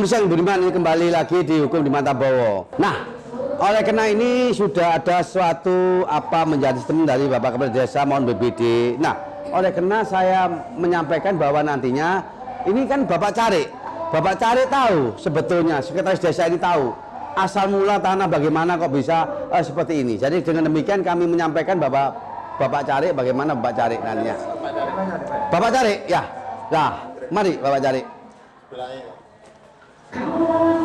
Pemirsa yang beriman, ini kembali lagi di Hukum di Mata Bowo. Nah, oleh karena ini sudah ada suatu menjadi statement dari Bapak Kepala Desa mohon BPD. Nah, oleh karena saya menyampaikan bahwa nantinya ini kan Bapak Cari tahu sebetulnya sekretaris desa ini tahu asal mula tanah bagaimana kok bisa seperti ini. Jadi dengan demikian kami menyampaikan bahwa Bapak Cari bagaimana Bapak Cari nantinya. Bapak Cari ya. Nah, mari Bapak Cari.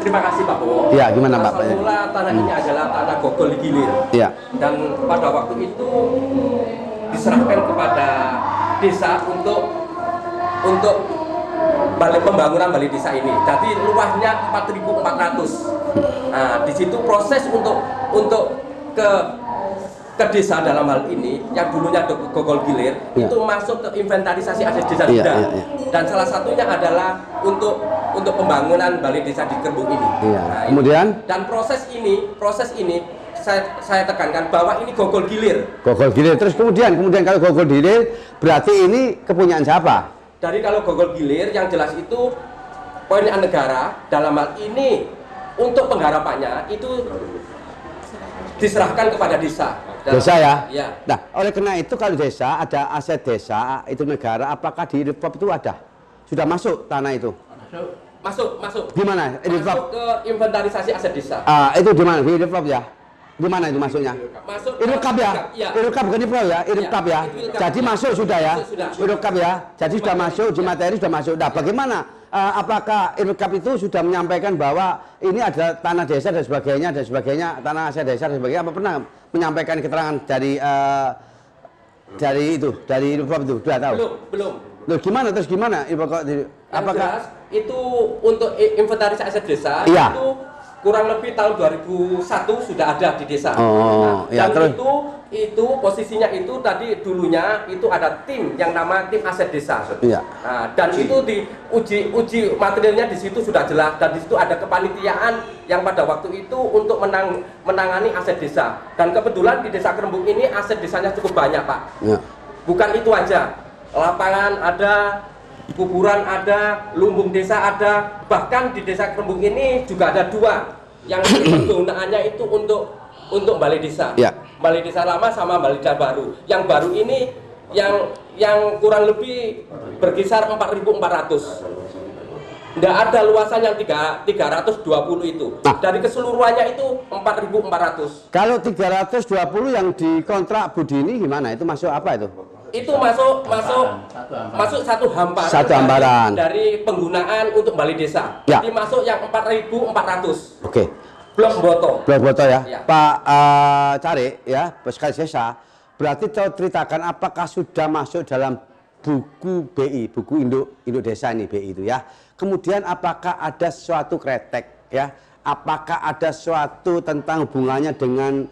Terima kasih Pak Bowo. Ya, gimana Pak? Asal mula tanah ini adalah tanah Gogol Gilir. Iya. Dan pada waktu itu diserahkan kepada desa untuk pembangunan balai desa ini. Jadi luasnya 4.400. Nah, di situ proses untuk ke desa dalam hal ini yang dulunya Gogol Gilir itu masuk ke inventarisasi aset desa tidak. Dan salah satunya adalah untuk pembangunan balai desa di Kerembung ini. Nah, kemudian dan proses ini saya tekankan bahwa ini Gogol Gilir. Gogol Gilir. Terus kemudian kalau Gogol Gilir berarti ini kepunyaan siapa? Dari kalau Gogol Gilir yang jelas itu punya negara, dalam hal ini untuk penggarapannya itu diserahkan kepada desa. Desa ya? Ya. Nah, oleh karena itu kalau desa ada aset desa itu negara, apakah di Irpop itu ada? Sudah masuk tanah itu? Masuk. Gimana? Masuk ke inventarisasi aset desa. Itu di mana? Di Irpop ya? Gimana itu masuknya? Masuk Irkap ya? Irkap bukan Irpop ya? Irkap ya? Jadi masuk sudah ya? Irkap ya? Jadi sudah masuk, di materi sudah masuk. Nah, bagaimana? Apakah Irkap itu sudah menyampaikan bahwa ini ada tanah desa dan sebagainya, tanah aset desa dan sebagainya? Apa pernah menyampaikan keterangan dari Irkap itu? Sudah tahu? Belum. Loh, gimana? Apakah itu untuk inventarisasi aset desa itu kurang lebih tahun 2001 sudah ada di desa. Dan terus itu posisinya itu tadi dulunya itu ada tim yang nama tim aset desa. Nah, dan itu uji materialnya di situ sudah jelas dan di situ ada kepanitiaan yang pada waktu itu untuk menangani aset desa. Dan kebetulan di desa Kerembung ini aset desanya cukup banyak, Pak. Bukan itu aja, lapangan ada, kuburan ada, lumbung desa ada, bahkan di desa Kerembung ini juga ada 2 yang penggunaannya itu untuk balai desa. Balai desa lama sama balai desa baru. Yang baru ini yang kurang lebih berkisar 4.400. Tidak ada luasan yang 320 itu. Dari keseluruhannya itu 4.400. Kalau 320 yang dikontrak Budini gimana? Itu masuk apa itu? Itu masuk satu hamparan dari penggunaan untuk balai desa. Jadi masuk yang 4.400. Oke. Blok Boto ya. Pak Cari ya, Sekretaris Desa. Berarti ceritakan apakah sudah masuk dalam buku BI, buku Induk Desa ini BI itu ya. Kemudian apakah ada suatu kretek ya? Apakah ada suatu tentang hubungannya dengan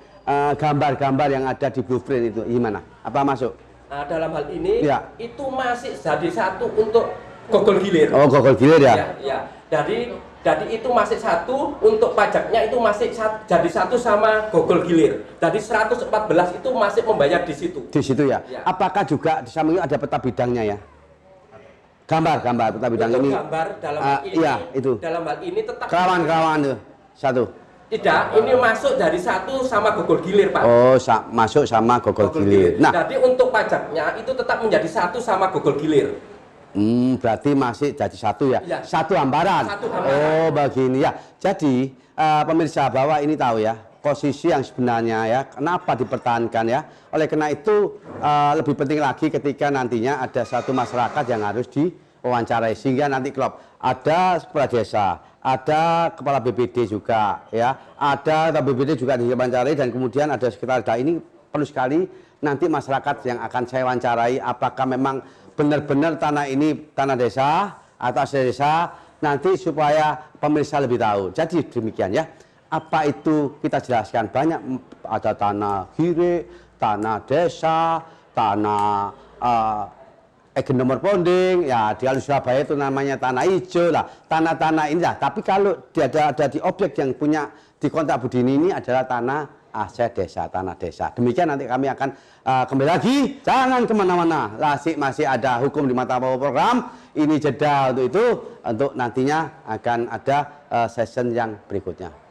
gambar-gambar yang ada di blueprint itu gimana? Apa masuk? Nah, dalam hal ini itu masih jadi satu untuk Gogol Gilir. Oh, Gogol Gilir ya? Ya. Jadi itu masih satu untuk pajaknya itu masih jadi satu sama Gogol Gilir. Jadi 114 itu masih membayar di situ. Di situ ya? Apakah juga di samping itu ada peta bidangnya ya? Gambar peta bidang ini. Gambar dalam hal ini. Iya, itu. Dalam hal ini tetap kawan-kawan tuh satu. Tidak, ini masuk dari satu sama Gogol Gilir, Pak. Oh, masuk sama Gogol Gilir. Nah, jadi untuk pajaknya itu tetap menjadi satu sama Gogol Gilir. Berarti masih jadi satu ya? Satu hambaran. Oh, begini ya. Jadi pemirsa bahwa ini tahu ya posisi yang sebenarnya ya, kenapa dipertahankan ya. Oleh karena itu lebih penting lagi ketika nantinya ada satu masyarakat yang harus diwawancarai sehingga nanti klub ada kepala desa, ada kepala BPD juga ya, ada BPD juga diwawancarai dan kemudian ada sekitar ini perlu sekali nanti masyarakat yang akan saya wawancarai apakah memang benar-benar tanah ini tanah desa atau aset desa nanti supaya pemirsa lebih tahu. Jadi demikian ya. Apa itu kita jelaskan banyak ada tanah gire, tanah desa, tanah nomor ponding ya di Surabaya itu namanya tanah hijau lah. Tanah-tanah ini lah. Tapi kalau ada di objek yang punya di kontrak Budini ini adalah tanah aset desa, tanah desa. Demikian nanti kami akan kembali lagi. Jangan kemana-mana. Masih ada hukum di mata program. Ini jeda untuk itu. Untuk nantinya akan ada session yang berikutnya.